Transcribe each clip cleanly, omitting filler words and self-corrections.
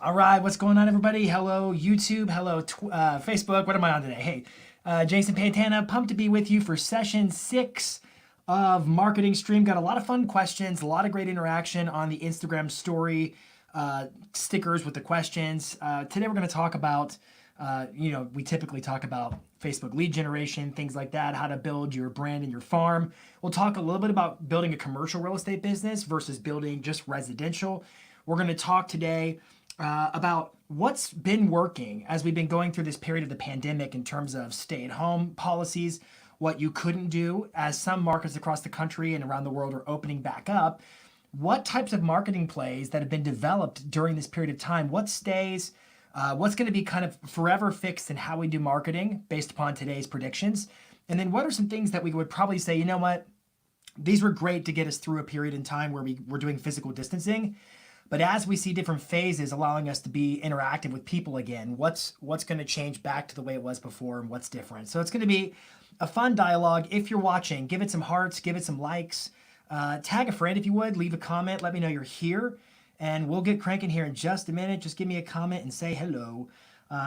All right, what's going on, everybody? Hello, YouTube. Hello, Facebook. What am I on today? Hey, Jason Pantana, pumped to be with you for session 6 of Marketing Stream. Got a lot of fun questions, a lot of great interaction on the Instagram story stickers with the questions. Today we're going to talk about, we typically talk about Facebook lead generation, things like that, how to build your brand and your farm. We'll talk a little bit about building a commercial real estate business versus building just residential. We're going to talk today about what's been working as we've been going through this period of the pandemic in terms of stay-at-home policies, what you couldn't do as some markets across the country and around the world are opening back up, what types of marketing plays that have been developed during this period of time, what stays, what's going to be kind of forever fixed in how we do marketing based upon today's predictions, and then what are some things that we would probably say, you know what, these were great to get us through a period in time where we were doing physical distancing. But as we see different phases allowing us to be interactive with people again, what's going to change back to the way it was before and what's different? So it's going to be a fun dialogue. If you're watching, give it some hearts, give it some likes, tag a friend if you would, leave a comment, let me know you're here, and we'll get cranking here in just a minute. Just give me a comment and say hello.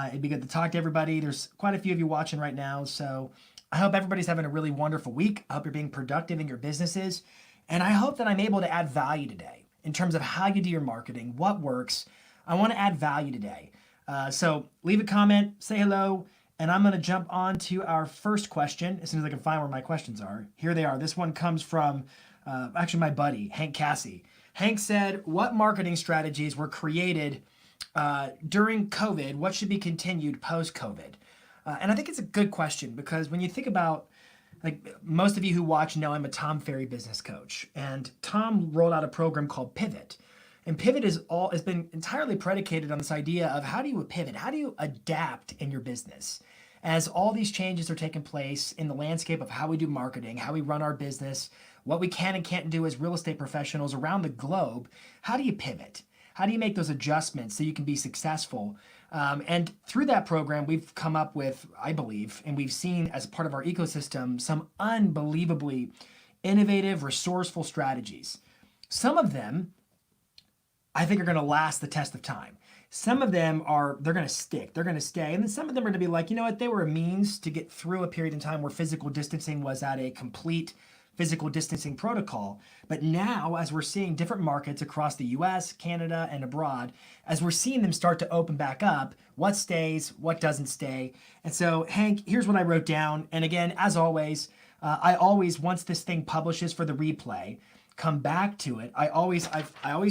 It'd be good to talk to everybody. There's quite a few of you watching right now, so I hope everybody's having a really wonderful week. I hope you're being productive in your businesses, and I hope that I'm able to add value today in terms of how you do your marketing, what works. I want to add value today. So leave a comment, say hello, and I'm going to jump on to our first question as soon as I can find where my questions are. Here they are. This one comes from actually my buddy, Hank Cassie. Hank said, what marketing strategies were created during COVID? What should be continued post-COVID? And I think it's a good question because when you think about, like most of you who watch know I'm a Tom Ferry business coach, and Tom rolled out a program called Pivot. And Pivot has been entirely predicated on this idea of how do you pivot? How do you adapt in your business? As all these changes are taking place in the landscape of how we do marketing, how we run our business, what we can and can't do as real estate professionals around the globe, how do you pivot? How do you make those adjustments so you can be successful? And through that program, we've come up with, I believe, and we've seen as part of our ecosystem, some unbelievably innovative, resourceful strategies. Some of them, I think, are going to last the test of time. Some of them they're going to stick, they're going to stay. And then some of them are going to be like, you know what, they were a means to get through a period in time where physical distancing was at a complete physical distancing protocol. But now, as we're seeing different markets across the US, Canada, and abroad, as we're seeing them start to open back up, what stays, what doesn't stay. And so, Hank, here's what I wrote down. And again, as always, I always, once this thing publishes for the replay, come back to it. I always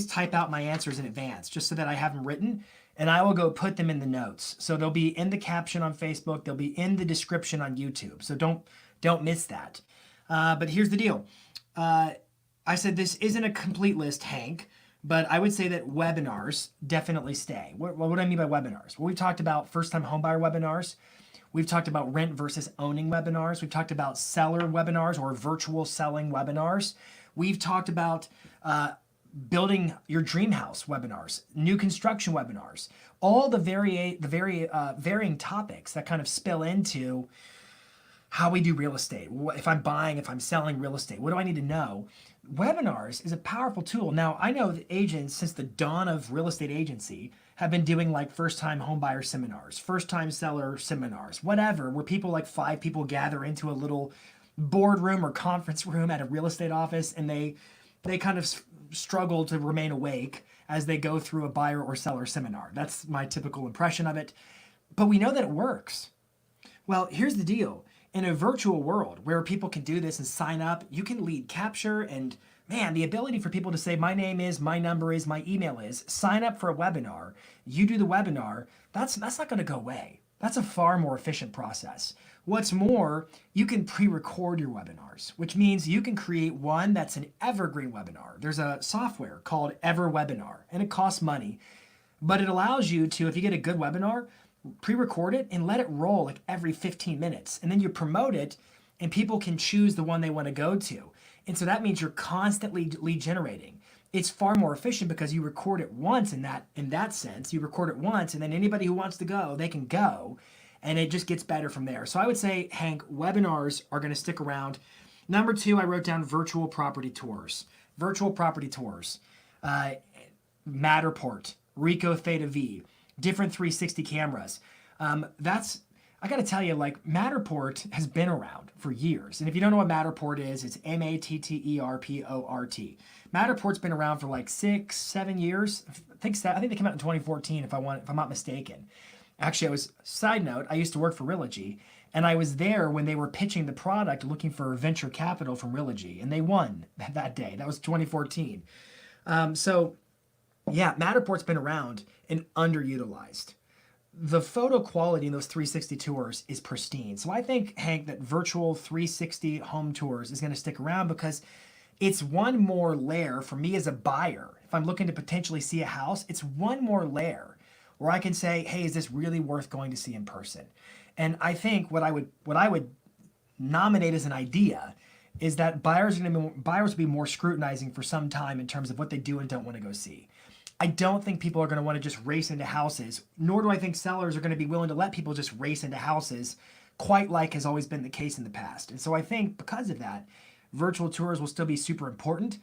type out my answers in advance just so that I have them written, and I will go put them in the notes. So they'll be in the caption on Facebook, they'll be in the description on YouTube. So don't miss that. But here's the deal. I said this isn't a complete list, Hank, but I would say that webinars definitely stay. What do I mean by webinars? Well, we've talked about first-time homebuyer webinars. We've talked about rent versus owning webinars. We've talked about seller webinars or virtual selling webinars. We've talked about building your dream house webinars, new construction webinars, all the varying topics that kind of spill into how we do real estate. If I'm buying, if I'm selling real estate, what do I need to know? Webinars is a powerful tool. Now, I know that agents, since the dawn of real estate agency, have been doing like first time home buyer seminars, first time seller seminars, whatever, where people like 5 people gather into a little boardroom or conference room at a real estate office and they kind of struggle to remain awake as they go through a buyer or seller seminar. That's my typical impression of it. But we know that it works. Well, here's the deal. In a virtual world where people can do this and sign up, you can lead capture and man, the ability for people to say, my name is, my number is, my email is, sign up for a webinar, you do the webinar, that's not going to go away. That's a far more efficient process. What's more, you can pre-record your webinars, which means you can create one that's an evergreen webinar. There's a software called EverWebinar, and it costs money, but it allows you to, if you get a good webinar, pre-record it and let it roll like every 15 minutes. And then you promote it and people can choose the one they want to go to. And so that means you're constantly lead generating. It's far more efficient because you record it once in that sense. You record it once and then anybody who wants to go, they can go. And it just gets better from there. So I would say, Hank, webinars are going to stick around. Number 2, I wrote down virtual property tours. Virtual property tours. Matterport, Ricoh Theta V, different 360 cameras. I got to tell you, like Matterport has been around for years. And if you don't know what Matterport is, it's Matterport. Matterport's been around for like 6-7 years. I think they came out in 2014, if I'm not mistaken. Actually, side note, I used to work for Realogy, and I was there when they were pitching the product looking for venture capital from Realogy, and they won that day. That was 2014. Yeah, Matterport's been around and underutilized. The photo quality in those 360 tours is pristine. So I think, Hank, that virtual 360 home tours is going to stick around because it's one more layer for me as a buyer. If I'm looking to potentially see a house, it's one more layer where I can say, hey, is this really worth going to see in person? And I think what I would nominate as an idea is that buyers will be more scrutinizing for some time in terms of what they do and don't want to go see. I don't think people are going to want to just race into houses, nor do I think sellers are going to be willing to let people just race into houses quite like has always been the case in the past. And so I think because of that, virtual tours will still be super important.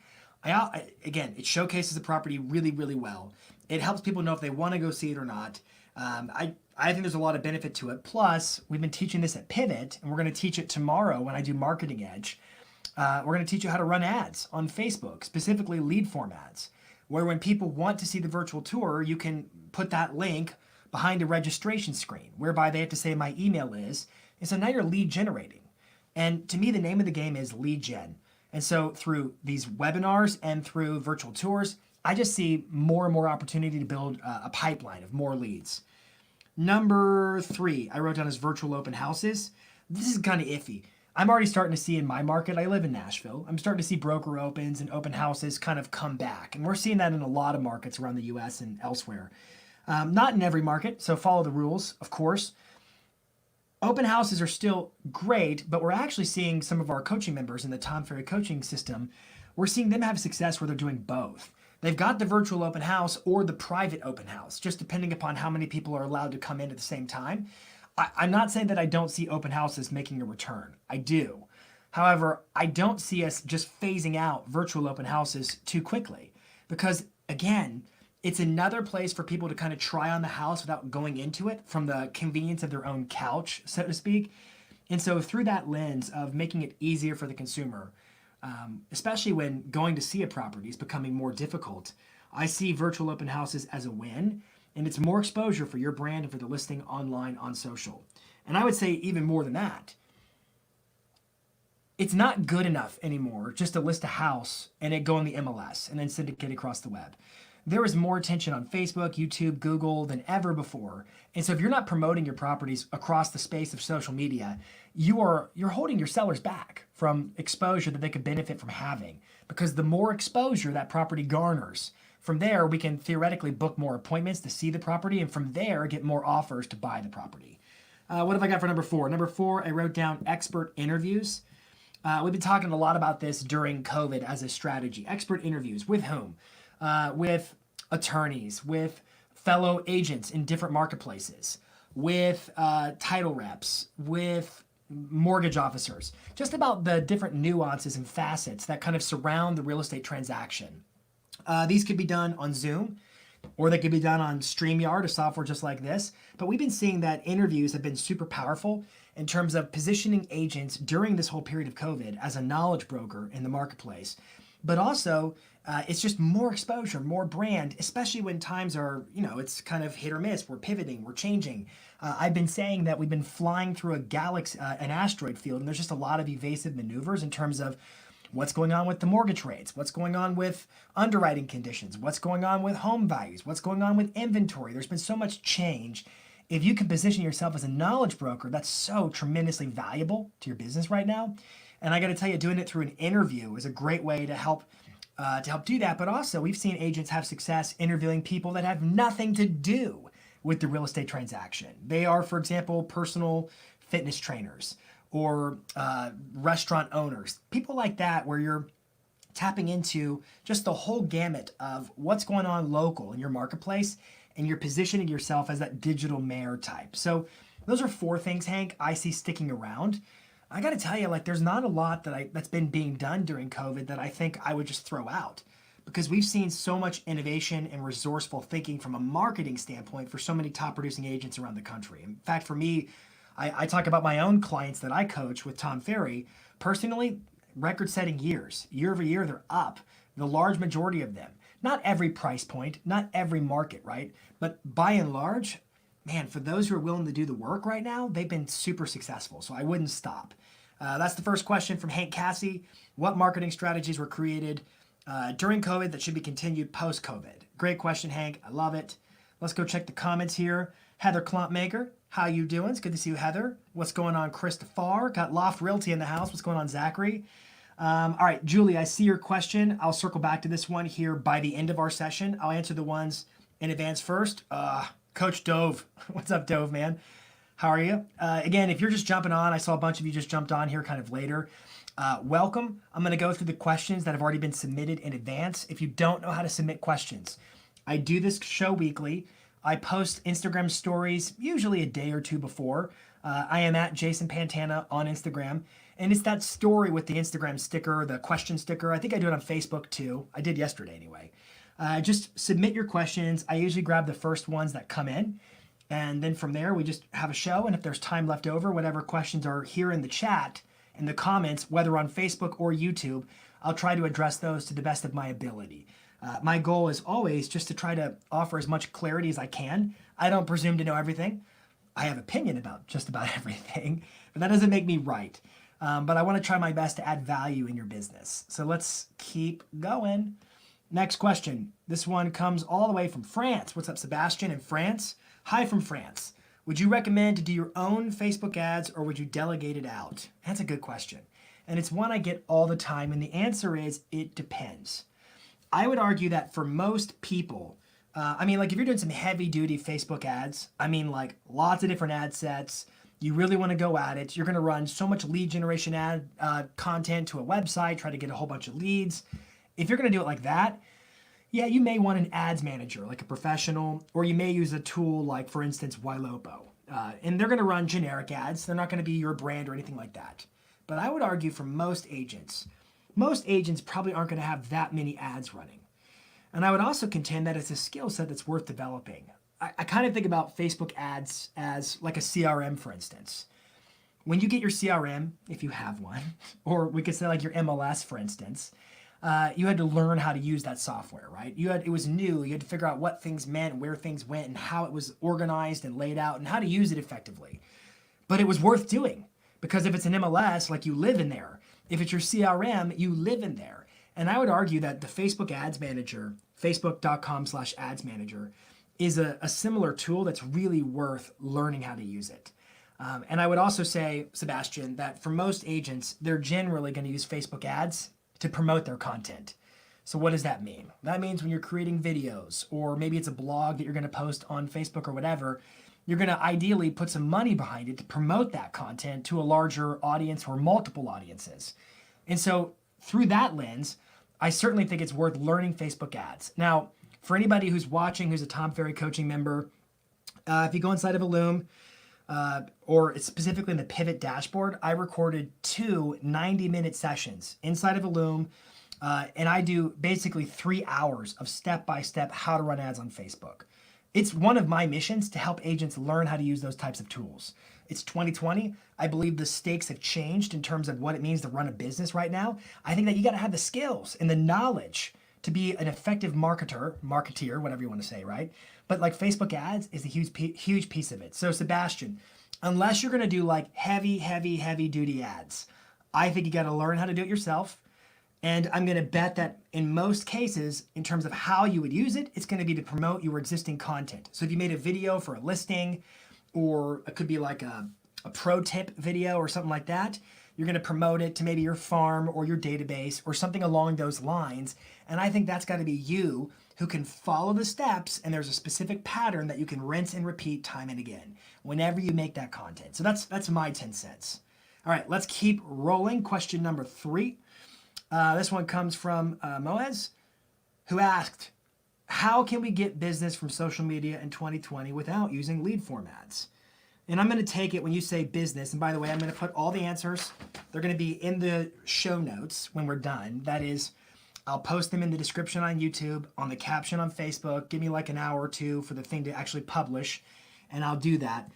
Again, it showcases the property really, really well. It helps people know if they want to go see it or not. I think there's a lot of benefit to it. Plus, we've been teaching this at Pivot, and we're going to teach it tomorrow when I do Marketing Edge. We're going to teach you how to run ads on Facebook, specifically lead form ads, where when people want to see the virtual tour, you can put that link behind a registration screen, whereby they have to say my email is. And so now you're lead generating. And to me, the name of the game is lead gen. And so through these webinars and through virtual tours, I just see more and more opportunity to build a pipeline of more leads. Number 3, I wrote down as virtual open houses. This is kind of iffy. I'm already starting to see in my market, I live in Nashville, I'm starting to see broker opens and open houses kind of come back. And we're seeing that in a lot of markets around the US and elsewhere. Not in every market, so follow the rules, of course. Open houses are still great, but we're actually seeing some of our coaching members in the Tom Ferry coaching system, we're seeing them have success where they're doing both. They've got the virtual open house or the private open house, just depending upon how many people are allowed to come in at the same time. I'm not saying that I don't see open houses making a return. I do. However, I don't see us just phasing out virtual open houses too quickly because, again, it's another place for people to kind of try on the house without going into it from the convenience of their own couch, so to speak. And so through that lens of making it easier for the consumer, especially when going to see a property is becoming more difficult, I see virtual open houses as a win. And it's more exposure for your brand and for the listing online on social. And I would say even more than that, it's not good enough anymore just to list a house and it go on the MLS and then syndicate across the web. There is more attention on Facebook, YouTube, Google than ever before. And so if you're not promoting your properties across the space of social media, you're holding your sellers back from exposure that they could benefit from having. Because the more exposure that property garners, from there, we can theoretically book more appointments to see the property, and from there, get more offers to buy the property. What have I got for number 4? Number 4, I wrote down expert interviews. We've been talking a lot about this during COVID as a strategy. Expert interviews. With whom? With attorneys, with fellow agents in different marketplaces, with title reps, with mortgage officers, just about the different nuances and facets that kind of surround the real estate transaction. These could be done on Zoom, or they could be done on StreamYard, a software just like this. But we've been seeing that interviews have been super powerful in terms of positioning agents during this whole period of COVID as a knowledge broker in the marketplace. But also, it's just more exposure, more brand, especially when times are, it's kind of hit or miss. We're pivoting, we're changing. I've been saying that we've been flying through a galaxy, an asteroid field, and there's just a lot of evasive maneuvers in terms of what's going on with the mortgage rates, what's going on with underwriting conditions, what's going on with home values, what's going on with inventory. There's been so much change. If you can position yourself as a knowledge broker, that's so tremendously valuable to your business right now. And I got to tell you, doing it through an interview is a great way to help do that. But also, we've seen agents have success interviewing people that have nothing to do with the real estate transaction. They are, for example, personal fitness trainers or restaurant owners, people like that, where you're tapping into just the whole gamut of what's going on local in your marketplace, and you're positioning yourself as that digital mayor type. So those are 4 things, Hank, I see sticking around. I got to tell you, there's not a lot that's been being done during COVID that I think I would just throw out, because we've seen so much innovation and resourceful thinking from a marketing standpoint for so many top producing agents around the country. In fact, for me, I talk about my own clients that I coach with Tom Ferry. Personally, record-setting years. Year over year, they're up. The large majority of them. Not every price point, not every market, right? But by and large, man, for those who are willing to do the work right now, they've been super successful. So I wouldn't stop. That's the first question from Hank Cassie. What marketing strategies were created during COVID that should be continued post-COVID? Great question, Hank. I love it. Let's go check the comments here. Heather Klumpmaker, how you doing? It's good to see you, Heather. What's going on, Christopher? Got Loft Realty in the house. What's going on, Zachary? All right, Julie, I see your question. I'll circle back to this one here by the end of our session. I'll answer the ones in advance first. Coach Dove. What's up, Dove, man? How are you? Again, if you're just jumping on, I saw a bunch of you just jumped on here kind of later. Welcome. I'm going to go through the questions that have already been submitted in advance. If you don't know how to submit questions, I do this show weekly. I post Instagram stories usually a day or two before. I am at Jason Pantana on Instagram. And it's that story with the Instagram sticker, the question sticker. I think I do it on Facebook too. I did yesterday anyway. Just submit your questions. I usually grab the first ones that come in. And then from there, we just have a show. And if there's time left over, whatever questions are here in the chat, in the comments, whether on Facebook or YouTube, I'll try to address those to the best of my ability. My goal is always just to try to offer as much clarity as I can. I don't presume to know everything. I have opinion about just about everything, but that doesn't make me right. But I want to try my best to add value in your business. So let's keep going. Next question. This one comes all the way from France. What's up, Sebastian in France? Hi from France. Would you recommend to do your own Facebook ads, or would you delegate it out? That's a good question. And it's one I get all the time. And the answer is, it depends. I would argue that for most people, if you're doing some heavy duty Facebook ads, lots of different ad sets, you really want to go at it. You're going to run so much lead generation ad content to a website, try to get a whole bunch of leads. If you're going to do it like that, yeah, you may want an ads manager, like a professional, or you may use a tool like, for instance, Ylopo. And they're going to run generic ads. They're not going to be your brand or anything like that. But I would argue for most agents probably aren't going to have that many ads running. And I would also contend that it's a skill set that's worth developing. I kind of think about Facebook ads as like a CRM, for instance. When you get your CRM, if you have one, or we could say like your MLS, for instance, you had to learn how to use that software, right? It was new. You had to figure out what things meant, where things went, and how it was organized and laid out, and how to use it effectively. But it was worth doing, because if it's an MLS, like, you live in there. If it's your CRM, you live in there. And I would argue that the Facebook Ads Manager, facebook.com/ads manager, is a similar tool that's really worth learning how to use it. And I would also say, Sebastian, that for most agents, they're generally going to use Facebook ads to promote their content. So what does that mean? That means when you're creating videos, or maybe it's a blog that you're going to post on Facebook or whatever, you're going to ideally put some money behind it to promote that content to a larger audience or multiple audiences. And so through that lens, I certainly think it's worth learning Facebook ads. Now, for anybody who's watching, who's a Tom Ferry coaching member, if you go inside of a Loom, or it's specifically in the pivot dashboard, I recorded 2 90-minute sessions inside of a Loom. And I do basically 3 hours of step-by-step how to run ads on Facebook. It's one of my missions to help agents learn how to use those types of tools. It's 2020. I believe the stakes have changed in terms of what it means to run a business right now. I think that you got to have the skills and the knowledge to be an effective marketeer, whatever you want to say, right? But like Facebook ads is a huge piece of it. So Sebastian, unless you're going to do like heavy duty ads, I think you got to learn how to do it yourself. And I'm going to bet that in most cases, in terms of how you would use it, it's going to be to promote your existing content. So if you made a video for a listing, or it could be like a pro tip video or something like that, you're going to promote it to maybe your farm or your database or something along those lines. And I think that's got to be you who can follow the steps, and there's a specific pattern that you can rinse and repeat time and again whenever you make that content. So that's my 10 cents. All right, let's keep rolling. Question number 3. This one comes from Moez, who asked, how can we get business from social media in 2020 without using lead form ads? And I'm going to take it when you say business. And by the way, I'm going to put all the answers. They're going to be in the show notes when we're done. That is, I'll post them in the description on YouTube, on the caption on Facebook. Give me like an hour or two for the thing to actually publish, and I'll do that.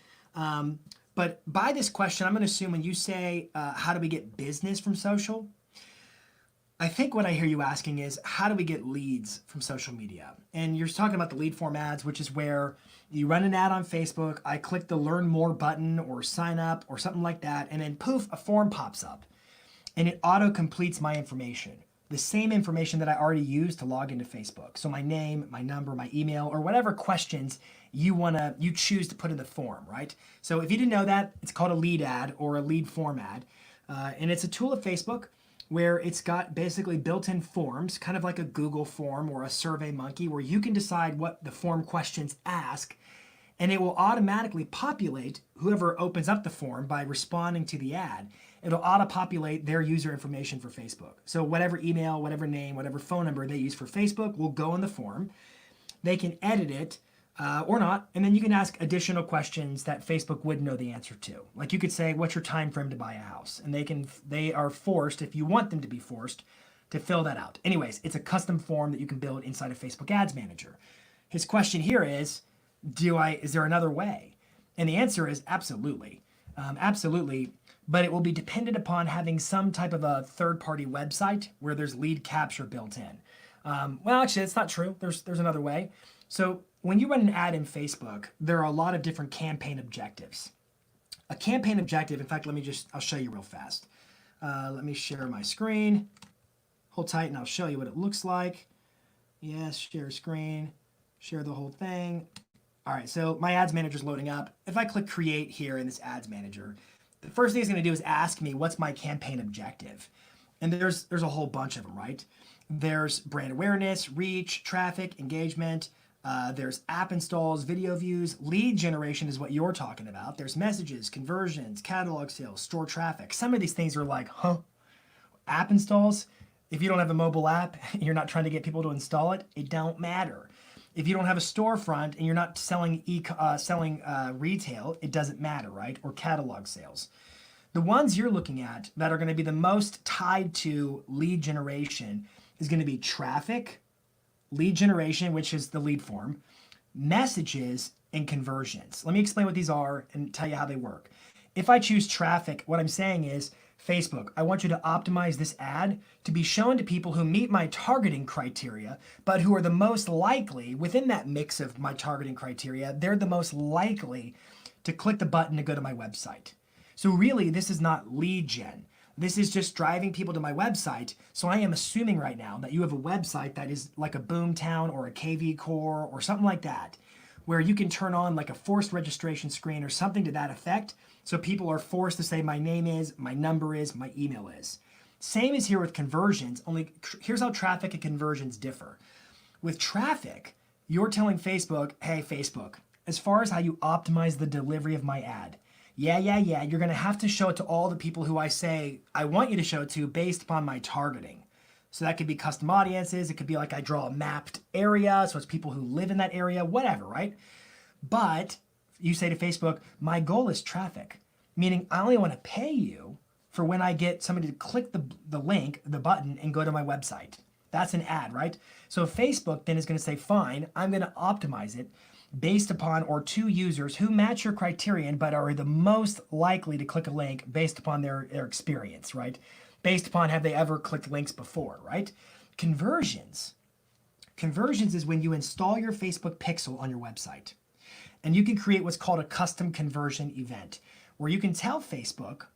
But by this question, I'm going to assume when you say, how do we get business from social? I think what I hear you asking is, how do we get leads from social media? And you're talking about the lead form ads, which is where you run an ad on Facebook, I click the learn more button or sign up or something like that, and then poof, a form pops up. And it auto completes my information. The same information that I already used to log into Facebook. So my name, my number, my email, or whatever questions you choose to put in the form, right? So if you didn't know that, it's called a lead ad or a lead form ad. And it's a tool of Facebook where it's got basically built-in forms, kind of like a Google form or a SurveyMonkey, where you can decide what the form questions ask, and it will automatically populate whoever opens up the form by responding to the ad. It'll auto-populate their user information for Facebook. So whatever email, whatever name, whatever phone number they use for Facebook will go in the form. They can edit it or not, and then you can ask additional questions that Facebook wouldn't know the answer to. Like you could say, what's your time frame to buy a house? And they are forced, if you want them to be forced, to fill that out. Anyways, it's a custom form that you can build inside of Facebook Ads Manager. His question here is there another way? And the answer is absolutely. Absolutely, but it will be dependent upon having some type of a third-party website where there's lead capture built in. Well, actually, it's not true. There's another way. So when you run an ad in Facebook, there are a lot of different campaign objectives. A campaign objective, in fact, I'll show you real fast. Let me share my screen. Hold tight and I'll show you what it looks like. Yes, share screen, share the whole thing. All right, so my ads manager is loading up. If I click create here in this ads manager, the first thing it's going to do is ask me what's my campaign objective. And there's a whole bunch of them, right? There's brand awareness, reach, traffic, engagement. There's app installs, video views, lead generation is what you're talking about. There's messages, conversions, catalog sales, store traffic. Some of these things are like, app installs? If you don't have a mobile app, you're not trying to get people to install it, it don't matter. If you don't have a storefront and you're not selling retail, it doesn't matter, right? Or catalog sales. The ones you're looking at that are going to be the most tied to lead generation is going to be traffic, lead generation, which is the lead form, messages, and conversions. Let me explain what these are and tell you how they work. If I choose traffic, what I'm saying is, Facebook, I want you to optimize this ad to be shown to people who meet my targeting criteria, but who are the most likely, within that mix of my targeting criteria, they're the most likely to click the button to go to my website. So really, this is not lead gen. This is just driving people to my website. So I am assuming right now that you have a website that is like a Boomtown or a KV Core or something like that, where you can turn on like a forced registration screen or something to that effect. So people are forced to say my name is, my number is, my email is. Same as here with conversions, only here's how traffic and conversions differ. With traffic, you're telling Facebook, hey Facebook, as far as how you optimize the delivery of my ad, yeah, you're gonna have to show it to all the people who I say I want you to show it to based upon my targeting. So that could be custom audiences, it could be like I draw a mapped area, so it's people who live in that area, whatever, right? But you say to Facebook, my goal is traffic, meaning I only want to pay you for when I get somebody to click the link, the button, and go to my website. That's an ad, right? So Facebook then is going to say, fine, I'm going to optimize it based upon or to users who match your criterion but are the most likely to click a link based upon their experience, right? Based upon have they ever clicked links before, right? Conversions. Conversions is when you install your Facebook pixel on your website. And you can create what's called a custom conversion event, where you can tell Facebook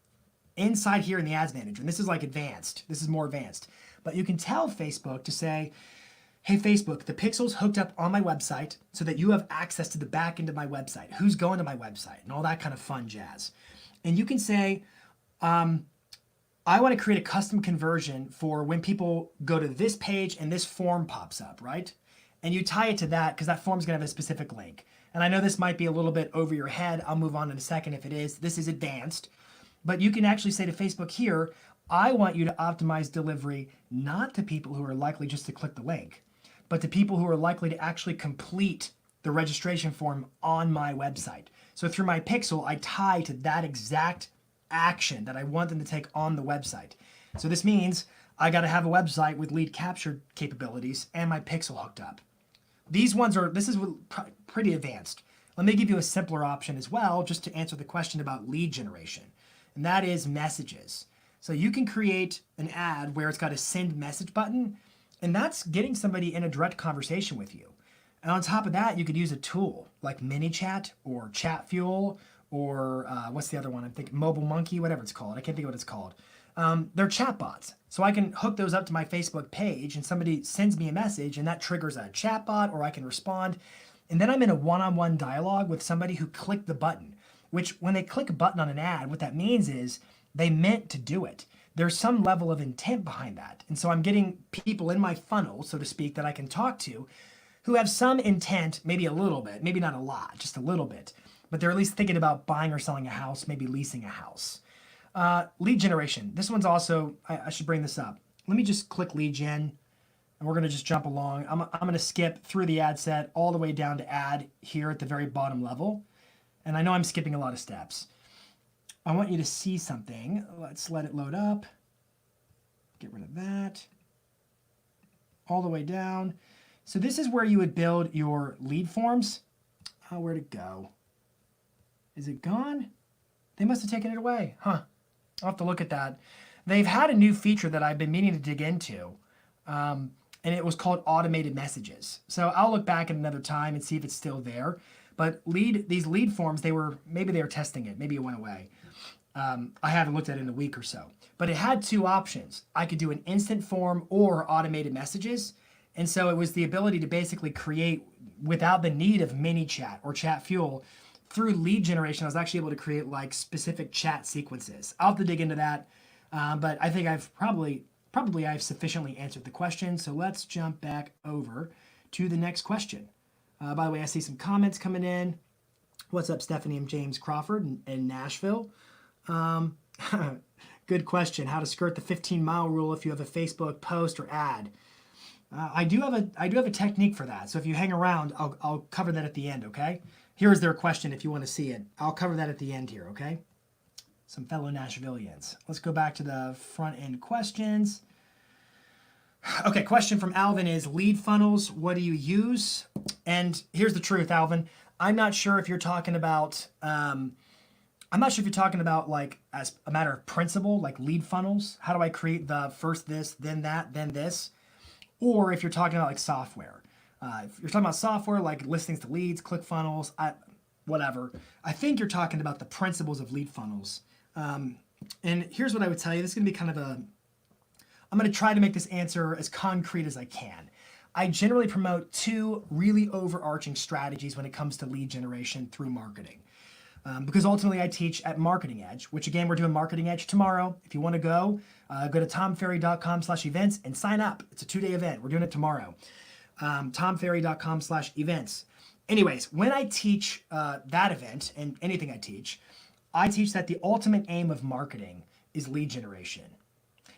inside here in the ads manager, and this is like advanced, this is more advanced, but you can tell Facebook to say, hey Facebook, the pixel's hooked up on my website so that you have access to the back end of my website, who's going to my website, and all that kind of fun jazz. And you can say, I want to create a custom conversion for when people go to this page and this form pops up, right? And you tie it to that because that form's going to have a specific link. And I know this might be a little bit over your head. I'll move on in a second if it is. This is advanced. But you can actually say to Facebook here, I want you to optimize delivery not to people who are likely just to click the link, but to people who are likely to actually complete the registration form on my website. So through my pixel, I tie to that exact action that I want them to take on the website. So this means I got to have a website with lead capture capabilities and my pixel hooked up. This is pretty advanced. Let me give you a simpler option as well, just to answer the question about lead generation. And that is messages. So you can create an ad where it's got a send message button, and that's getting somebody in a direct conversation with you. And on top of that, you could use a tool like ManyChat or ChatFuel or what's the other one? I'm thinking Mobile Monkey, whatever it's called. I can't think of what it's called. They're chatbots. So I can hook those up to my Facebook page and somebody sends me a message and that triggers a chatbot, or I can respond. And then I'm in a one-on-one dialogue with somebody who clicked the button, which when they click a button on an ad, what that means is they meant to do it. There's some level of intent behind that. And so I'm getting people in my funnel, so to speak, that I can talk to who have some intent, maybe a little bit, maybe not a lot, just a little bit, but they're at least thinking about buying or selling a house, maybe leasing a house. Lead generation. This one's also, I should bring this up. Let me just click lead gen, and we're going to just jump along. I'm going to skip through the ad set all the way down to ad here at the very bottom level. And I know I'm skipping a lot of steps. I want you to see something. Let's let it load up. Get rid of that. All the way down. So this is where you would build your lead forms. Oh, where'd it go? Is it gone? They must have taken it away. Huh. I'll have to look at that. They've had a new feature that I've been meaning to dig into. And it was called automated messages. So I'll look back at another time and see if it's still there. But these lead forms, maybe they were testing it. Maybe it went away. I haven't looked at it in a week or so. But it had two options. I could do an instant form or automated messages. And so it was the ability to basically create without the need of ManyChat or ChatFuel. Through lead generation, I was actually able to create like specific chat sequences. I'll have to dig into that. But I think I've probably I've sufficiently answered the question. So let's jump back over to the next question. By the way, I see some comments coming in. What's up, Stephanie and James Crawford in Nashville? Good question. How to skirt the 15-mile rule if you have a Facebook post or ad. I do have a technique for that. So if you hang around, I'll cover that at the end, okay? Here's their question if you want to see it. I'll cover that at the end here, okay? Some fellow Nashvillians. Let's go back to the front end questions. Okay, question from Alvin is lead funnels, what do you use? And here's the truth, Alvin. I'm not sure if you're talking about like as a matter of principle, like lead funnels. How do I create the first this, then that, then this? Or if you're talking about like software. If you're talking about software like listings to leads, ClickFunnels, whatever. I think you're talking about the principles of lead funnels. And here's what I would tell you. This is going to be kind of I'm going to try to make this answer as concrete as I can. I generally promote two really overarching strategies when it comes to lead generation through marketing. Because ultimately I teach at Marketing Edge, which again, we're doing Marketing Edge tomorrow. If you want to go to tomferry.com/events and sign up. It's a 2-day event. We're doing it tomorrow. tomferry.com/events. Anyways, when I teach that event and anything I teach that the ultimate aim of marketing is lead generation.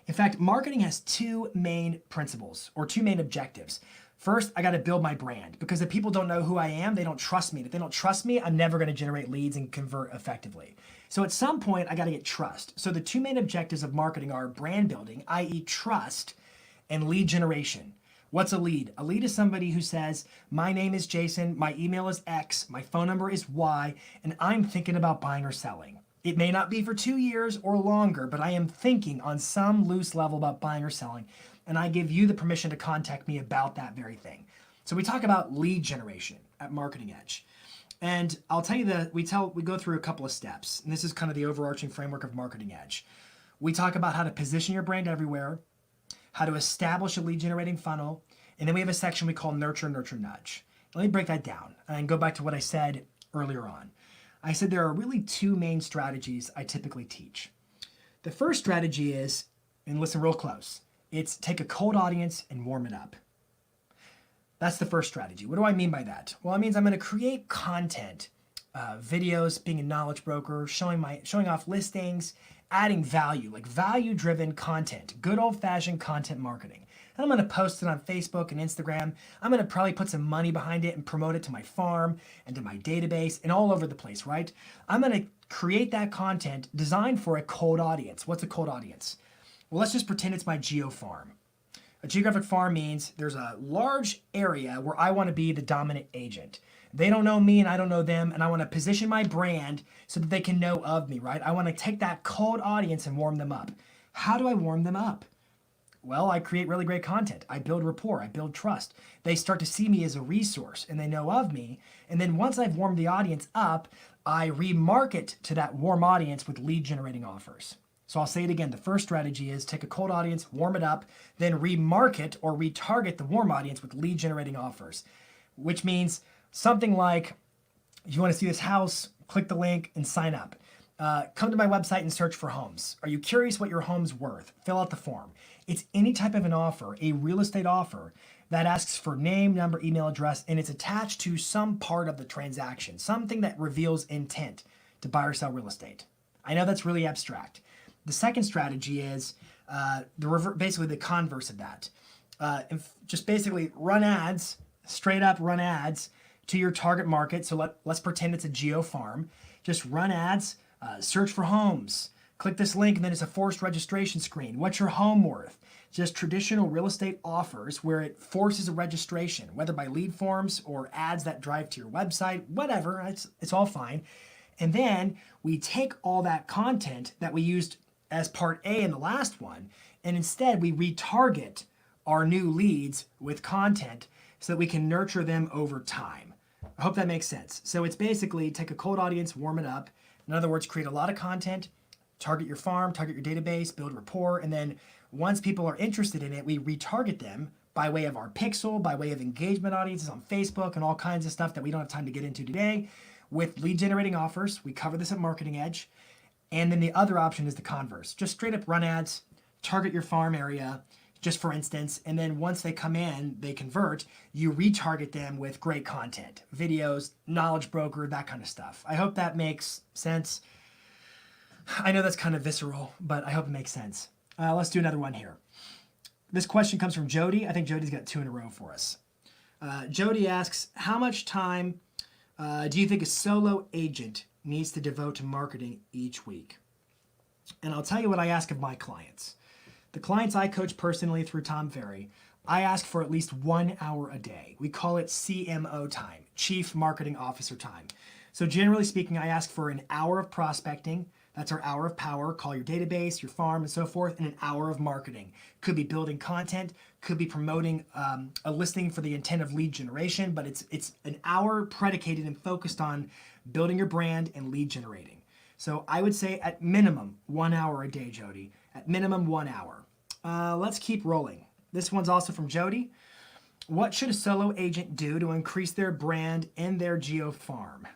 In fact, marketing has two main principles or two main objectives. First, I got to build my brand because if people don't know who I am, they don't trust me. If they don't trust me, I'm never going to generate leads and convert effectively. So at some point, I got to get trust. So the two main objectives of marketing are brand building, i.e. trust, and lead generation. What's a lead? A lead is somebody who says, my name is Jason, my email is X, my phone number is Y, and I'm thinking about buying or selling. It may not be for 2 years or longer, but I am thinking on some loose level about buying or selling, and I give you the permission to contact me about that very thing. So we talk about lead generation at Marketing Edge. And I'll tell you that we go through a couple of steps, and this is kind of the overarching framework of Marketing Edge. We talk about how to position your brand everywhere, how to establish a lead generating funnel, and then we have a section we call Nurture, Nurture, Nudge. Let me break that down and go back to what I said earlier on. I said there are really two main strategies I typically teach. The first strategy is, and listen real close, it's take a cold audience and warm it up. That's the first strategy. What do I mean by that? Well, it means I'm going to create content, videos, being a knowledge broker, showing off listings, adding value, like value-driven content, good old-fashioned content marketing. And I'm going to post it on Facebook and Instagram. I'm going to probably put some money behind it and promote it to my farm and to my database and all over the place, right? I'm going to create that content designed for a cold audience. What's a cold audience? Well, let's just pretend it's my geo farm. A geographic farm means there's a large area where I want to be the dominant agent. They don't know me and I don't know them, and I want to position my brand so that they can know of me, right? I want to take that cold audience and warm them up. How do I warm them up? Well, I create really great content. I build rapport. I build trust. They start to see me as a resource and they know of me. And then once I've warmed the audience up, I remarket to that warm audience with lead generating offers. So I'll say it again. The first strategy is take a cold audience, warm it up, then remarket or retarget the warm audience with lead generating offers, which means something like, if you want to see this house, click the link and sign up. Come to my website and search for homes. Are you curious what your home's worth? Fill out the form. It's any type of an offer, a real estate offer, that asks for name, number, email address, and it's attached to some part of the transaction, something that reveals intent to buy or sell real estate. I know that's really abstract. The second strategy is basically the converse of that. Just basically run ads, straight up run ads to your target market. So let's pretend it's a geo farm. Just run ads, search for homes, click this link, and then it's a forced registration screen. What's your home worth? Just traditional real estate offers where it forces a registration, whether by lead forms or ads that drive to your website, whatever, it's all fine. And then we take all that content that we used as part A in the last one, and instead we retarget our new leads with content so that we can nurture them over time. I hope that makes sense. So it's basically take a cold audience, warm it up. In other words, create a lot of content, target your farm, target your database, build rapport, and then once people are interested in it, we retarget them by way of our pixel, by way of engagement audiences on Facebook and all kinds of stuff that we don't have time to get into today with lead generating offers. We cover this at Marketing Edge. And then the other option is the converse. Just straight up run ads, target your farm area, just for instance, and then once they come in, they convert, you retarget them with great content, videos, knowledge broker, that kind of stuff. I hope that makes sense. I know that's kind of visceral, but I hope it makes sense. Let's do another one here. This question comes from Jody. I think Jody's got 2 in a row for us. Jody asks, how much time do you think a solo agent needs to devote to marketing each week? And I'll tell you what I ask of my clients. The clients I coach personally through Tom Ferry, I ask for at least 1 hour a day. We call it CMO time, Chief Marketing Officer time. So generally speaking, I ask for an hour of prospecting. That's our hour of power. Call your database, your farm, and so forth, and an hour of marketing. Could be building content, could be promoting a listing for the intent of lead generation, but it's an hour predicated and focused on building your brand and lead generating. So I would say at minimum 1 hour a day, Jody. At minimum 1 hour. Let's keep rolling. This one's also from Jody. What should a solo agent do to increase their brand in their geo farm?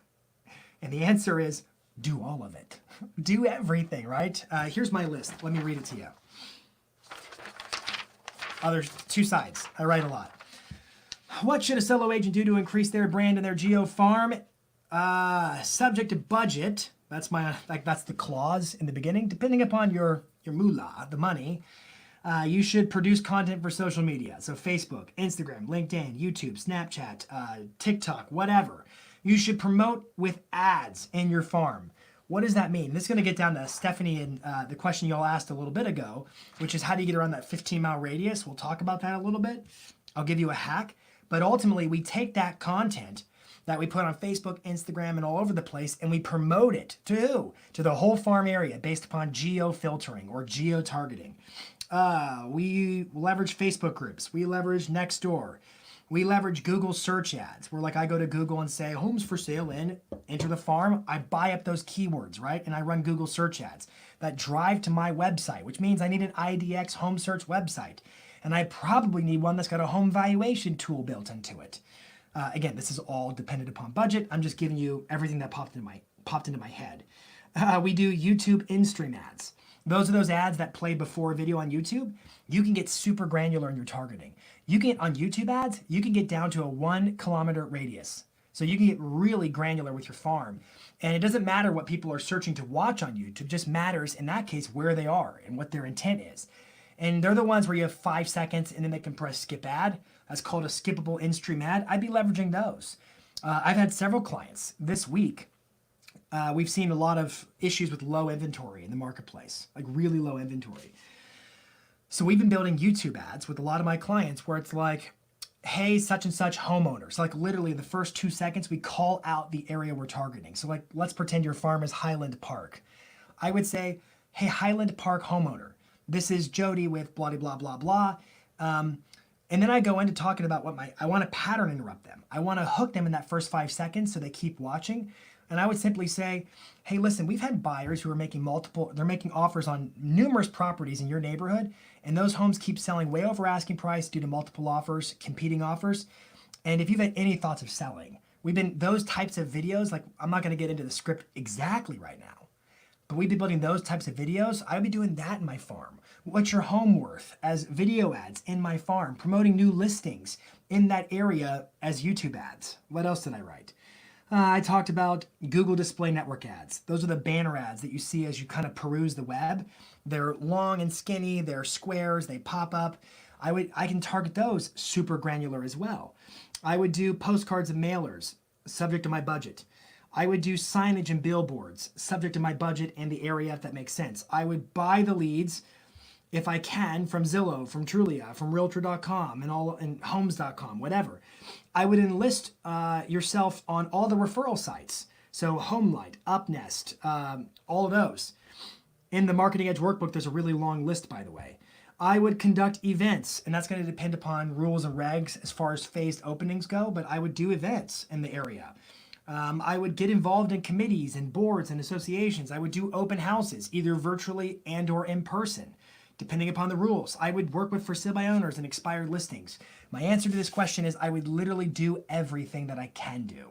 And the answer is do all of it. Do everything, right? Here's my list. Let me read it to you. There's 2 sides. I write a lot. What should a solo agent do to increase their brand in their geo farm? Subject to budget. That's the clause in the beginning. Depending upon your moolah, the money. You should produce content for social media. So Facebook, Instagram, LinkedIn, YouTube, Snapchat, TikTok, whatever. You should promote with ads in your farm. What does that mean? This is going to get down to Stephanie and the question y'all asked a little bit ago, which is how do you get around that 15-mile radius? We'll talk about that a little bit. I'll give you a hack. But ultimately, we take that content that we put on Facebook, Instagram, and all over the place, and we promote it to who? To the whole farm area based upon geo-filtering or geo-targeting. We leverage Facebook groups. We leverage Nextdoor. We leverage Google search ads, where like I go to Google and say, homes for sale in, enter the farm. I buy up those keywords, right? And I run Google search ads that drive to my website, which means I need an IDX home search website. And I probably need one that's got a home valuation tool built into it. Again, this is all dependent upon budget. I'm just giving you everything that popped into my head. We do YouTube in-stream ads. Those are those ads that play before a video on YouTube. You can get super granular in your targeting. You can, on YouTube ads, you can get down to a 1 kilometer radius. So you can get really granular with your farm. And it doesn't matter what people are searching to watch on YouTube, it just matters in that case where they are and what their intent is. And they're the ones where you have 5 seconds and then they can press skip ad. That's called a skippable in-stream ad. I'd be leveraging those. I've had several clients this week. We've seen a lot of issues with low inventory in the marketplace, like really low inventory. So we've been building YouTube ads with a lot of my clients where it's like, hey, such and such homeowner. So like literally in the first 2 seconds, we call out the area we're targeting. So like, let's pretend your farm is Highland Park. I would say, hey, Highland Park homeowner. This is Jody with blah, blah, blah, blah. And then I go into talking about I want to pattern interrupt them. I want to hook them in that first 5 seconds so they keep watching. And I would simply say, hey, listen, we've had buyers who are making they're making offers on numerous properties in your neighborhood, and those homes keep selling way over asking price due to multiple offers, competing offers. And if you've had any thoughts of selling, those types of videos, like I'm not going to get into the script exactly right now, but we'd be building those types of videos. I'd be doing that in my farm. What's your home worth as video ads in my farm, promoting new listings in that area as YouTube ads. What else did I write? I talked about Google Display Network ads. Those are the banner ads that you see as you kind of peruse the web. They're long and skinny, they're squares, they pop up. I can target those super granular as well. I would do postcards and mailers, subject to my budget. I would do signage and billboards, subject to my budget and the area if that makes sense. I would buy the leads if I can from Zillow, from Trulia, from Realtor.com and Homes.com, whatever. I would enlist yourself on all the referral sites. So HomeLight, UpNest, all of those. In the Marketing Edge workbook, there's a really long list, by the way. I would conduct events, and that's going to depend upon rules and regs as far as phased openings go, but I would do events in the area. I would get involved in committees and boards and associations. I would do open houses, either virtually and or in person, depending upon the rules. I would work with for sale by owners and expired listings. My answer to this question is I would literally do everything that I can do.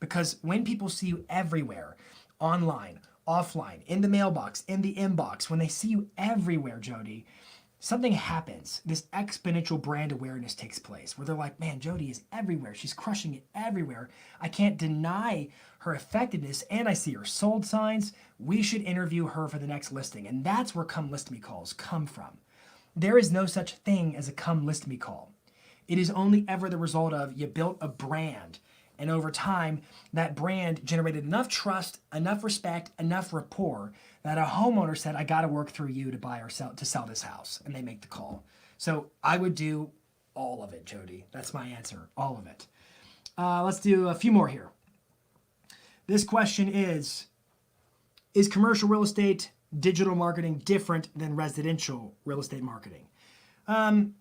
Because when people see you everywhere, online, offline, in the mailbox, in the inbox, when they see you everywhere, Jody, something happens. This exponential brand awareness takes place where they're like, man, Jody is everywhere. She's crushing it everywhere. I can't deny her effectiveness, and I see her sold signs. We should interview her for the next listing. And that's where come list me calls come from. There is no such thing as a come list me call. It is only ever the result of you built a brand, and over time, that brand generated enough trust, enough respect, enough rapport that a homeowner said, I got to work through you to buy or sell this house, and they make the call. So I would do all of it, Jody. That's my answer, all of it. Let's do a few more here. This question is commercial real estate digital marketing different than residential real estate marketing?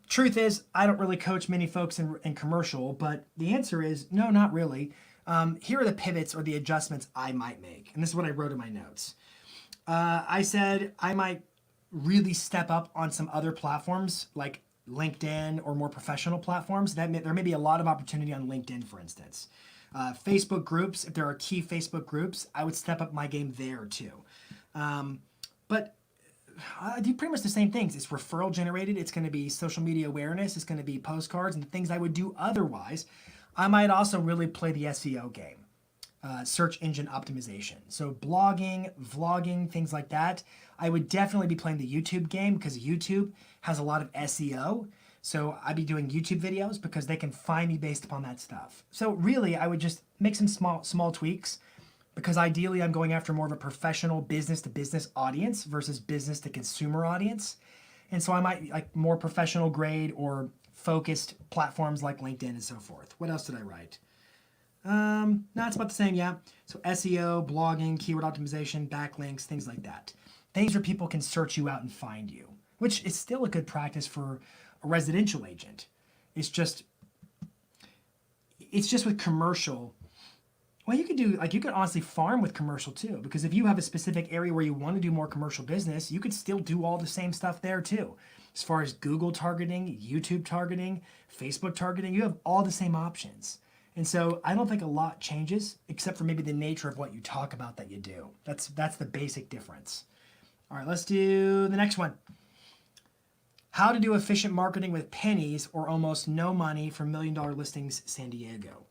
Truth is, I don't really coach many folks in commercial, but the answer is no, not really. Here are the pivots or the adjustments I might make. And this is what I wrote in my notes. I said I might really step up on some other platforms like LinkedIn or more professional platforms. There may be a lot of opportunity on LinkedIn, for instance. Facebook groups, if there are key Facebook groups, I would step up my game there too. But I do pretty much the same things. It's referral generated. It's going to be social media awareness. It's going to be postcards and things I would do otherwise. I might also really play the SEO game. search engine optimization. So blogging, vlogging, things like that. I would definitely be playing the YouTube game because YouTube has a lot of SEO. So I'd be doing YouTube videos because they can find me based upon that stuff. So really, I would just make some small tweaks because ideally I'm going after more of a professional business to business audience versus business to consumer audience. And so I might like more professional grade or focused platforms like LinkedIn and so forth. What else did I write? No, it's about the same, yeah. So SEO, blogging, keyword optimization, backlinks, things like that. Things where people can search you out and find you, which is still a good practice for a residential agent. It's just with commercial. Well, you could honestly farm with commercial too, because if you have a specific area where you want to do more commercial business, you could still do all the same stuff there too. As far as Google targeting, YouTube targeting, Facebook targeting, you have all the same options. And so I don't think a lot changes except for maybe the nature of what you talk about that you do. That's the basic difference. All right, let's do the next one. How to do efficient marketing with pennies or almost no money for $1 Million Listings San Diego.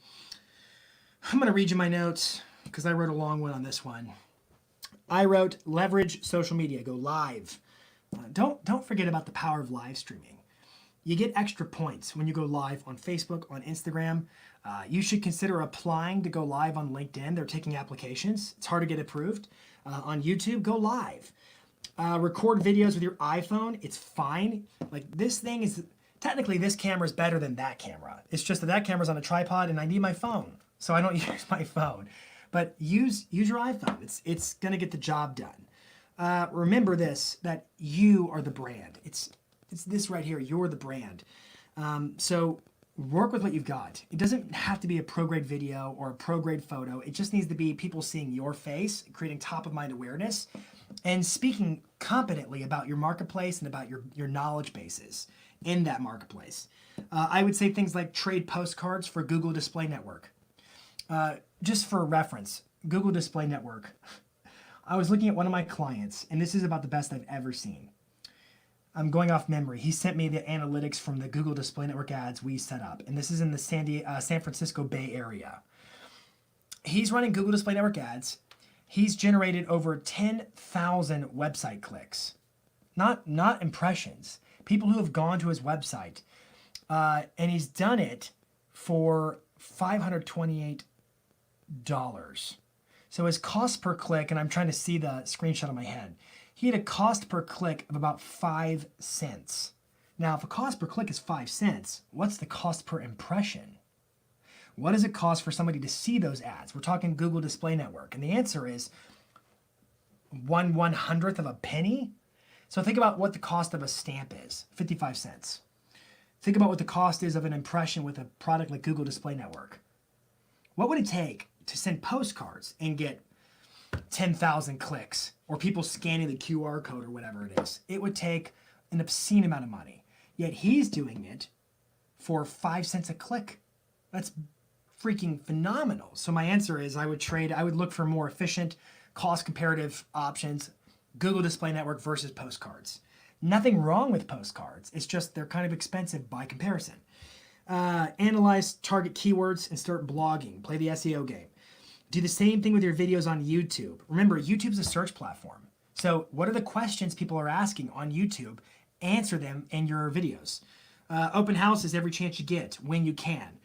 I'm going to read you my notes because I wrote a long one on this one. I wrote leverage social media, go live. Don't forget about the power of live streaming. You get extra points when you go live on Facebook, on Instagram. You should consider applying to go live on LinkedIn. They're taking applications. It's hard to get approved. On YouTube, go live. Record videos with your iPhone. It's fine. Like this thing is, technically this camera is better than that camera. It's just that camera's on a tripod and I need my phone. So I don't use my phone. But use your iPhone. It's going to get the job done. Remember this, that you are the brand. It's this right here. You're the brand. So work with what you've got. It doesn't have to be a pro-grade video or a pro-grade photo. It just needs to be people seeing your face, creating top-of-mind awareness, and speaking competently about your marketplace and about your knowledge bases in that marketplace. I would say things like trade postcards for Google Display Network. Just for reference, Google Display Network. I was looking at one of my clients, and this is about the best I've ever seen. I'm going off memory. He sent me the analytics from the Google Display Network ads we set up, and this is in the San Francisco Bay Area. He's running Google Display Network ads. He's generated over 10,000 website clicks, not impressions. People who have gone to his website, and he's done it for $528. So his cost per click, and I'm trying to see the screenshot in my head. He had a cost per click of about 5 cents. Now, if a cost per click is 5 cents, what's the cost per impression? What does it cost for somebody to see those ads? We're talking Google Display Network. And the answer is 1/100th of a penny. So think about what the cost of a stamp is, 55 cents. Think about what the cost is of an impression with a product like Google Display Network. What would it take to send postcards and get 10,000 clicks or people scanning the QR code or whatever it is? It would take an obscene amount of money. Yet he's doing it for 5 cents a click. That's freaking phenomenal. So my answer is I would look for more efficient, cost comparative options, Google Display Network versus postcards. Nothing wrong with postcards. It's just they're kind of expensive by comparison. Analyze target keywords and start blogging. Play the SEO game. Do the same thing with your videos on YouTube. Remember, YouTube's a search platform. So what are the questions people are asking on YouTube? Answer them in your videos. Open houses every chance you get, when you can.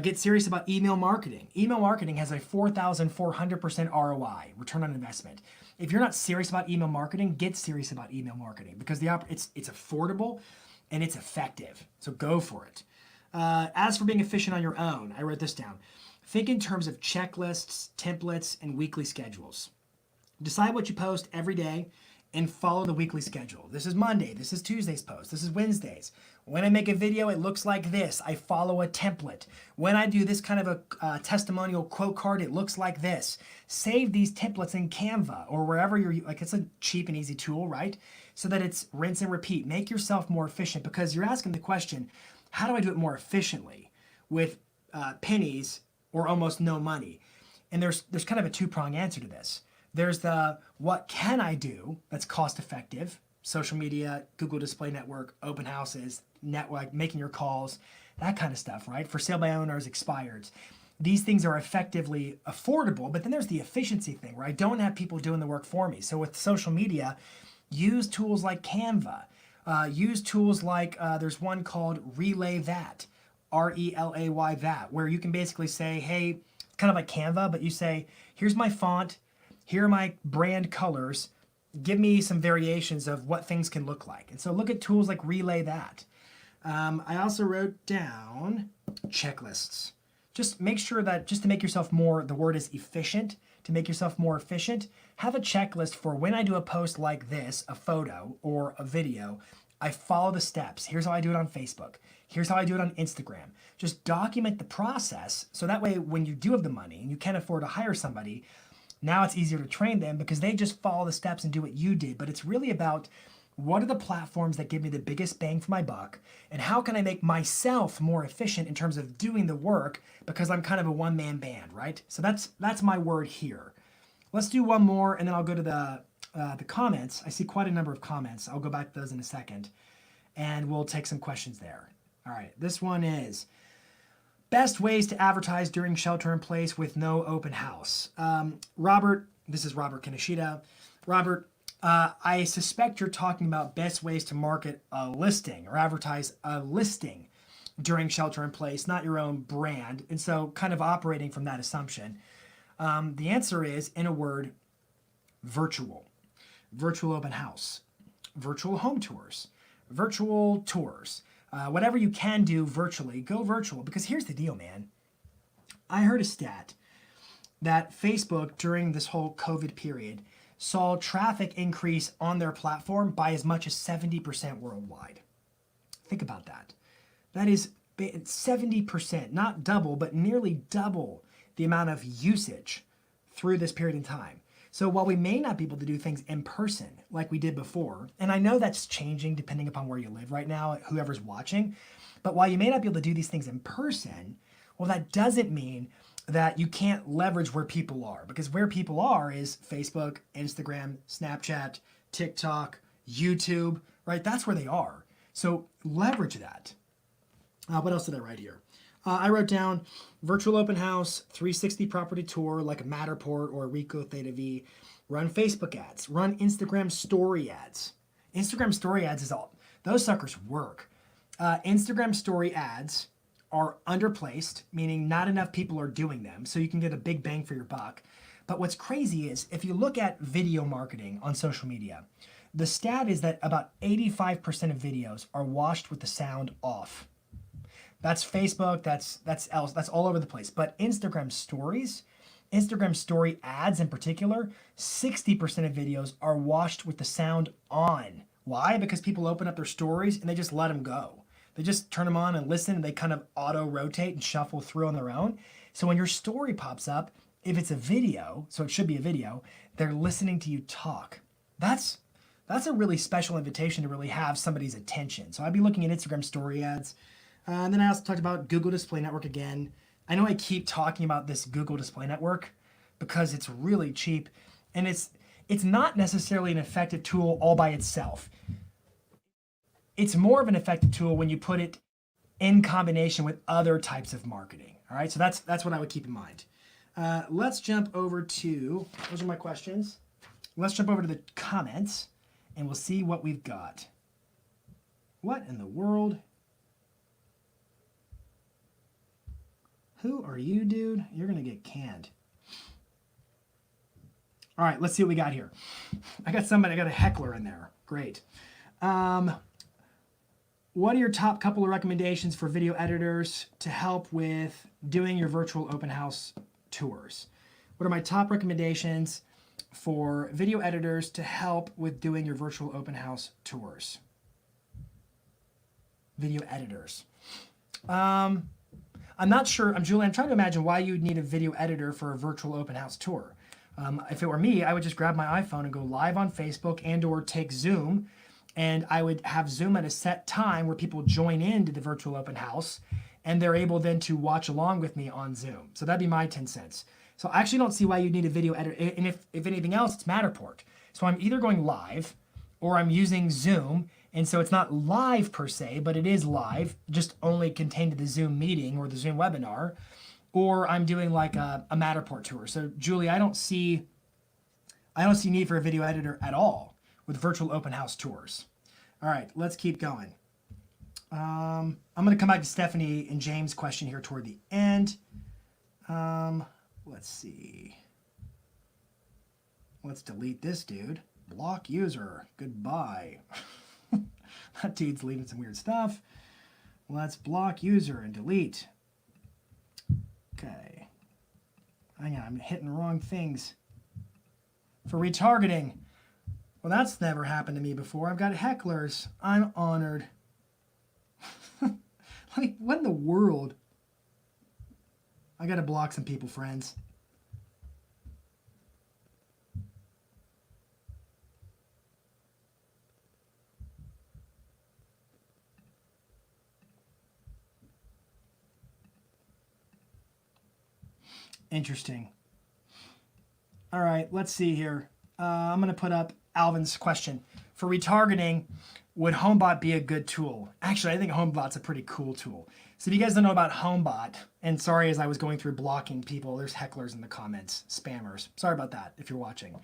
Get serious about email marketing. Email marketing has a 4,400% ROI, return on investment. If you're not serious about email marketing, get serious about email marketing because it's affordable and it's effective. So go for it. As for being efficient on your own, I wrote this down. Think in terms of checklists, templates, and weekly schedules. Decide what you post every day and follow the weekly schedule. This is Monday, this is Tuesday's post, this is Wednesday's. When I make a video, it looks like this. I follow a template. When I do this kind of a testimonial quote card, it looks like this. Save these templates in Canva or wherever it's a cheap and easy tool, right? So that it's rinse and repeat. Make yourself more efficient because you're asking the question, how do I do it more efficiently with pennies or almost no money? And there's kind of a two-prong answer to this. There's the what can I do that's cost effective, social media, Google Display Network, open houses, network, making your calls, that kind of stuff, right? For sale by owners, expireds. these things are effectively affordable, but then there's the efficiency thing where I don't have people doing the work for me. So with social media, use tools like Canva, use tools like, there's one called Relay That, Relay That, where you can basically say, hey, kind of like Canva, but you say, here's my font, here are my brand colors, give me some variations of what things can look like. And so look at tools like Relay That. I also wrote down checklists. Just make sure that, just to make yourself more, the word is efficient, to make yourself more efficient, have a checklist for when I do a post like this, a photo or a video, I follow the steps. Here's how I do it on Facebook. Here's how I do it on Instagram. Just document the process so that way when you do have the money and you can afford to hire somebody, now it's easier to train them because they just follow the steps and do what you did. But it's really about what are the platforms that give me the biggest bang for my buck, and how can I make myself more efficient in terms of doing the work because I'm kind of a one-man band, right? So that's my word here. Let's do one more, and then I'll go to the comments. I see quite a number of comments. I'll go back to those in a second, and we'll take some questions there. All right, this one is best ways to advertise during shelter in place with no open house. Robert, this is Robert Kaneshita. Robert, I suspect you're talking about best ways to market a listing or advertise a listing during shelter in place, not your own brand. And so kind of operating from that assumption. The answer is, in a word, virtual. Virtual open house, virtual home tours, virtual tours. Whatever you can do virtually, go virtual. Because here's the deal, man. I heard a stat that Facebook during this whole COVID period saw traffic increase on their platform by as much as 70% worldwide. Think about that. That is 70%, not double, but nearly double the amount of usage through this period in time. So while we may not be able to do things in person like we did before, and I know that's changing depending upon where you live right now, whoever's watching, but while you may not be able to do these things in person, well, that doesn't mean that you can't leverage where people are, because where people are is Facebook, Instagram, Snapchat, TikTok, YouTube, right? That's where they are. So leverage that. What else did I write here? I wrote down virtual open house, 360 property tour like a Matterport or a Rico Theta V. Run Facebook ads, run Instagram story ads. Instagram story ads is all, those suckers work. Instagram story ads are underplaced, meaning not enough people are doing them, so you can get a big bang for your buck. But what's crazy is if you look at video marketing on social media, the stat is that about 85% of videos are watched with the sound off. That's Facebook, that's all over the place. But Instagram stories, Instagram story ads in particular, 60% of videos are watched with the sound on. Why? Because people open up their stories and they just let them go. They just turn them on and listen, and they kind of auto-rotate and shuffle through on their own. So when your story pops up, if it's a video, so it should be a video, they're listening to you talk. That's a really special invitation to really have somebody's attention. So I'd be looking at Instagram story ads. And then I also talked about Google Display Network again. I know I keep talking about this Google Display Network because it's really cheap, and it's not necessarily an effective tool all by itself. It's more of an effective tool when you put it in combination with other types of marketing. All right, so that's what I would keep in mind. Let's jump over to, those are my questions. Let's jump over to the comments and we'll see what we've got. What in the world? Who are you, dude? You're gonna get canned. All right, let's see what we got here. I got a heckler in there. Great. What are your top couple of recommendations for video editors to help with doing your virtual open house tours? What are my top recommendations for video editors to help with doing your virtual open house tours? Video editors. I'm not sure. Julie, I'm trying to imagine why you'd need a video editor for a virtual open house tour. If it were me, I would just grab my iPhone and go live on Facebook and or take Zoom, and I would have Zoom at a set time where people join into the virtual open house and they're able then to watch along with me on Zoom. So that'd be my 10 cents. So I actually don't see why you'd need a video editor. And if anything else, it's Matterport. So I'm either going live or I'm using Zoom. And so it's not live per se, but it is live, just only contained to the Zoom meeting or the Zoom webinar. or I'm doing like a Matterport tour. So Julie, I don't see need for a video editor at all with virtual open house tours. All right, let's keep going. I'm going to come back to Stephanie and James' question here toward the end. Let's see. Let's delete this dude. Block user. Goodbye. That dude's leaving some weird stuff. Let's block user and delete. Okay. Hang on, I'm hitting the wrong things. For retargeting. Well, that's never happened to me before. I've got hecklers. I'm honored. Like, what in the world? I gotta block some people, friends. Interesting. All right, let's see here. I'm going to put up Alvin's question. For retargeting, would HomeBot be a good tool? Actually, I think HomeBot's a pretty cool tool. So if you guys don't know about HomeBot, and sorry as I was going through blocking people, there's hecklers in the comments, spammers. Sorry about that if you're watching.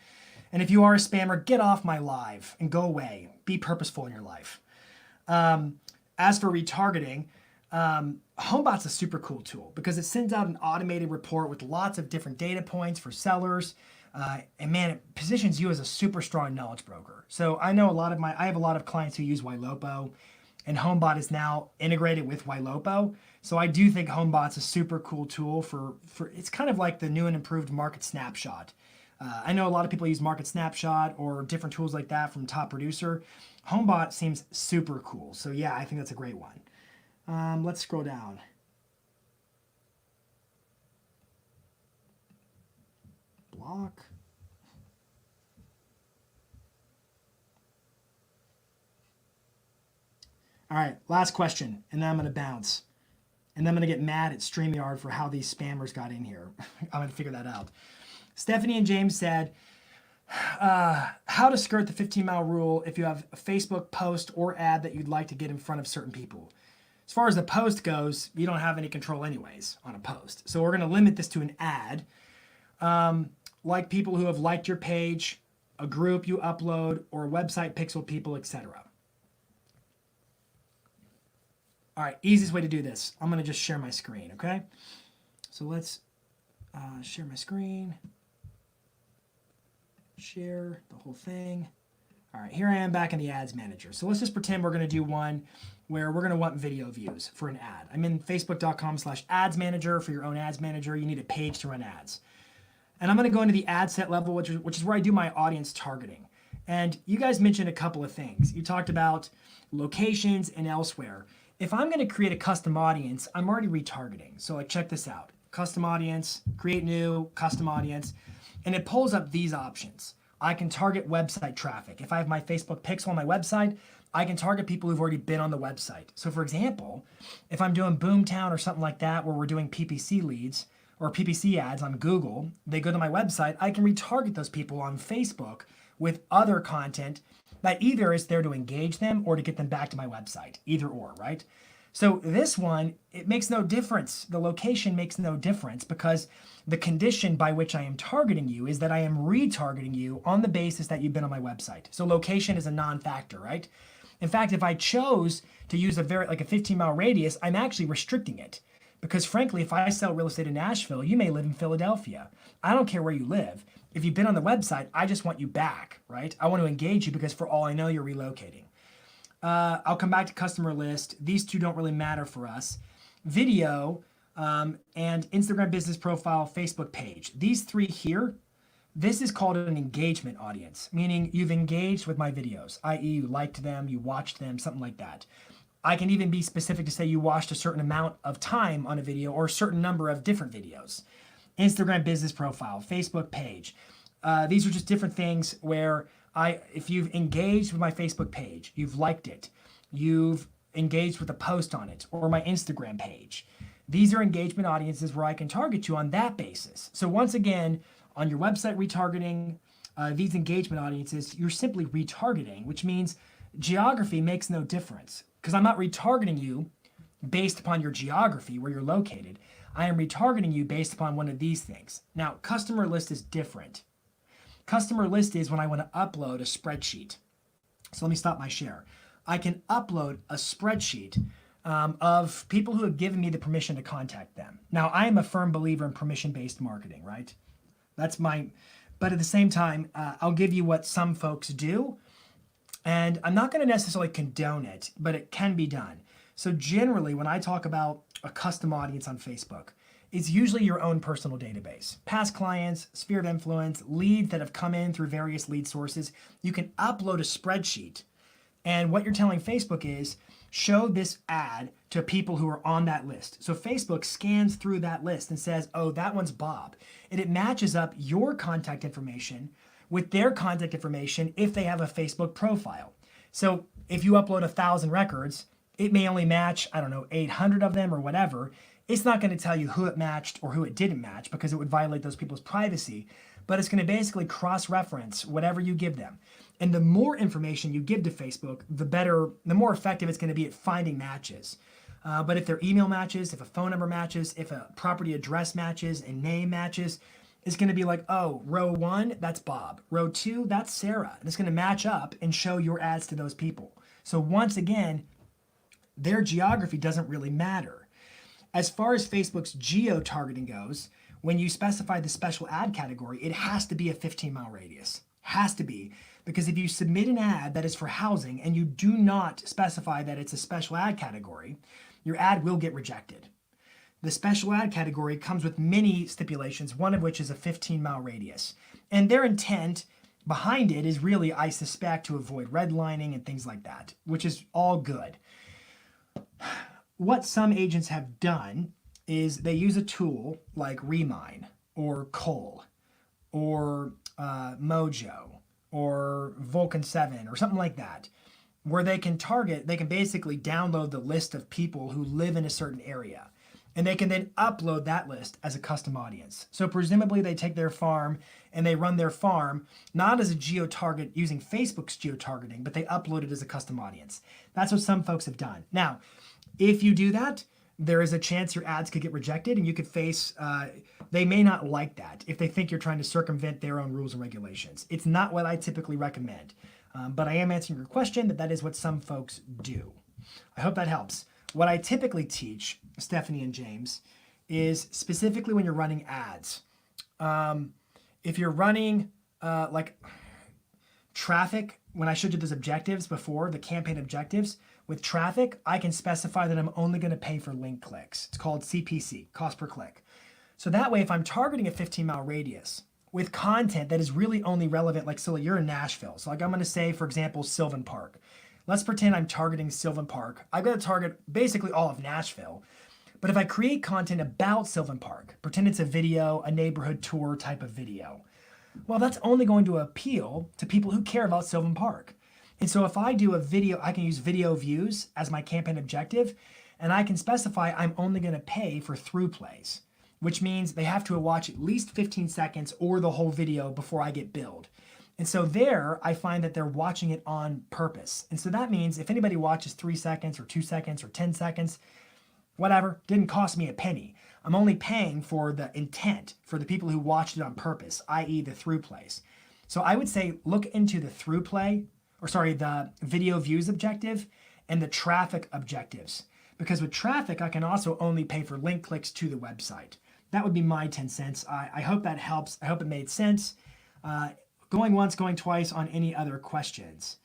And if you are a spammer, get off my live and go away. Be purposeful in your life. As for retargeting, HomeBot's a super cool tool because it sends out an automated report with lots of different data points for sellers. And man, it positions you as a super strong knowledge broker. So I know I have a lot of clients who use Ylopo, and HomeBot is now integrated with Ylopo. So I do think HomeBot's a super cool tool for it's kind of like the new and improved Market Snapshot. I know a lot of people use Market Snapshot or different tools like that from Top Producer. HomeBot seems super cool. So yeah, I think that's a great one. Let's scroll down. Block. All right, last question, and then I'm going to bounce. And then I'm going to get mad at StreamYard for how these spammers got in here. I'm going to figure that out. Stephanie and James said, how to skirt the 15-mile rule if you have a Facebook post or ad that you'd like to get in front of certain people. As far as the post goes, you don't have any control anyways on a post. So we're going to limit this to an ad. Like people who have liked your page, a group you upload, or website pixel people, etc. All right, easiest way to do this. I'm going to just share my screen, okay? So let's share my screen. Share the whole thing. All right, here I am back in the ads manager. So let's just pretend we're going to do one where we're going to want video views for an ad. I'm in facebook.com/ads manager for your own ads manager. You need a page to run ads. And I'm going to go into the ad set level, which is where I do my audience targeting. And you guys mentioned a couple of things. You talked about locations and elsewhere. If I'm going to create a custom audience, I'm already retargeting. So like, check this out. Custom audience, create new, custom audience. And it pulls up these options. I can target website traffic. If I have my Facebook pixel on my website, I can target people who've already been on the website. So for example, if I'm doing Boomtown or something like that, where we're doing PPC leads or PPC ads on Google, they go to my website, I can retarget those people on Facebook with other content that either is there to engage them or to get them back to my website, either or, right? So this one, it makes no difference. The location makes no difference because the condition by which I am targeting you is that I am retargeting you on the basis that you've been on my website. So location is a non-factor, right? In fact, if I chose to use a 15-mile radius, I'm actually restricting it. Because frankly, if I sell real estate in Nashville, you may live in Philadelphia. I don't care where you live. If you've been on the website, I just want you back, right? I want to engage you because for all I know, you're relocating. I'll come back to customer list. These two don't really matter for us. Video and Instagram business profile, Facebook page. These three here, this is called an engagement audience, meaning you've engaged with my videos, i.e. you liked them, you watched them, something like that. I can even be specific to say you watched a certain amount of time on a video or a certain number of different videos. Instagram business profile, Facebook page. These are just different things where if you've engaged with my Facebook page, you've liked it, you've engaged with a post on it, or my Instagram page. These are engagement audiences where I can target you on that basis. So once again, on your website retargeting, these engagement audiences, you're simply retargeting, which means geography makes no difference because I'm not retargeting you based upon your geography, where you're located. I am retargeting you based upon one of these things. Now, customer list is different. Customer list is when I want to upload a spreadsheet. So let me stop my share. I can upload a spreadsheet of people who have given me the permission to contact them. Now, I am a firm believer in permission-based marketing, right? But at the same time, I'll give you what some folks do, and I'm not going to necessarily condone it, but it can be done. So generally, when I talk about a custom audience on Facebook, it's usually your own personal database. Past clients, sphere of influence, leads that have come in through various lead sources. You can upload a spreadsheet, and what you're telling Facebook is, show this ad to people who are on that list. So Facebook scans through that list and says, oh, that one's Bob. And it matches up your contact information with their contact information if they have a Facebook profile. So if you upload 1,000 records, it may only match, 800 of them or whatever. It's not going to tell you who it matched or who it didn't match because it would violate those people's privacy, but it's going to basically cross-reference whatever you give them. And the more information you give to Facebook, the more effective it's going to be at finding matches. But if their email matches, if a phone number matches, if a property address matches and name matches, it's going to be like, oh, row 1, that's Bob. Row 2, that's Sarah. And it's going to match up and show your ads to those people. So once again, their geography doesn't really matter. As far as Facebook's geo-targeting goes, when you specify the special ad category, it has to be a 15-mile radius. Has to be. Because if you submit an ad that is for housing and you do not specify that it's a special ad category, your ad will get rejected. The special ad category comes with many stipulations, one of which is a 15-mile radius. And their intent behind it is really, I suspect, to avoid redlining and things like that, which is all good. What some agents have done is they use a tool like Remine or Cole or Mojo or Vulcan 7 or something like that, where they can basically download the list of people who live in a certain area. And they can then upload that list as a custom audience. So presumably they take their farm and they run their farm, not as a geo-target using Facebook's geo-targeting, but they upload it as a custom audience. That's what some folks have done. Now, if you do that, there is a chance your ads could get rejected and you could face, they may not like that if they think you're trying to circumvent their own rules and regulations. It's not what I typically recommend, but I am answering your question that is what some folks do. I hope that helps. What I typically teach, Stephanie and James, is specifically when you're running ads. If you're running like traffic, when I showed you those objectives before, the campaign objectives, with traffic, I can specify that I'm only going to pay for link clicks. It's called CPC, cost per click. So that way, if I'm targeting a 15-mile radius with content that is really only relevant, like so you're in Nashville. So like I'm going to say, for example, Sylvan Park. Let's pretend I'm targeting Sylvan Park. I've got to target basically all of Nashville. But if I create content about Sylvan Park, pretend it's a video, a neighborhood tour type of video, well, that's only going to appeal to people who care about Sylvan Park. And so if I do a video, I can use video views as my campaign objective, and I can specify I'm only going to pay for through plays, which means they have to watch at least 15 seconds or the whole video before I get billed. And so there, I find that they're watching it on purpose. And so that means if anybody watches 3 seconds or 2 seconds or 10 seconds, whatever, didn't cost me a penny. I'm only paying for the intent, for the people who watched it on purpose, i.e. the through plays. So I would say look into the through play, the video views objective and the traffic objectives. Because with traffic, I can also only pay for link clicks to the website. That would be my 10 cents. I hope that helps. I hope it made sense. Going once, going twice on any other questions.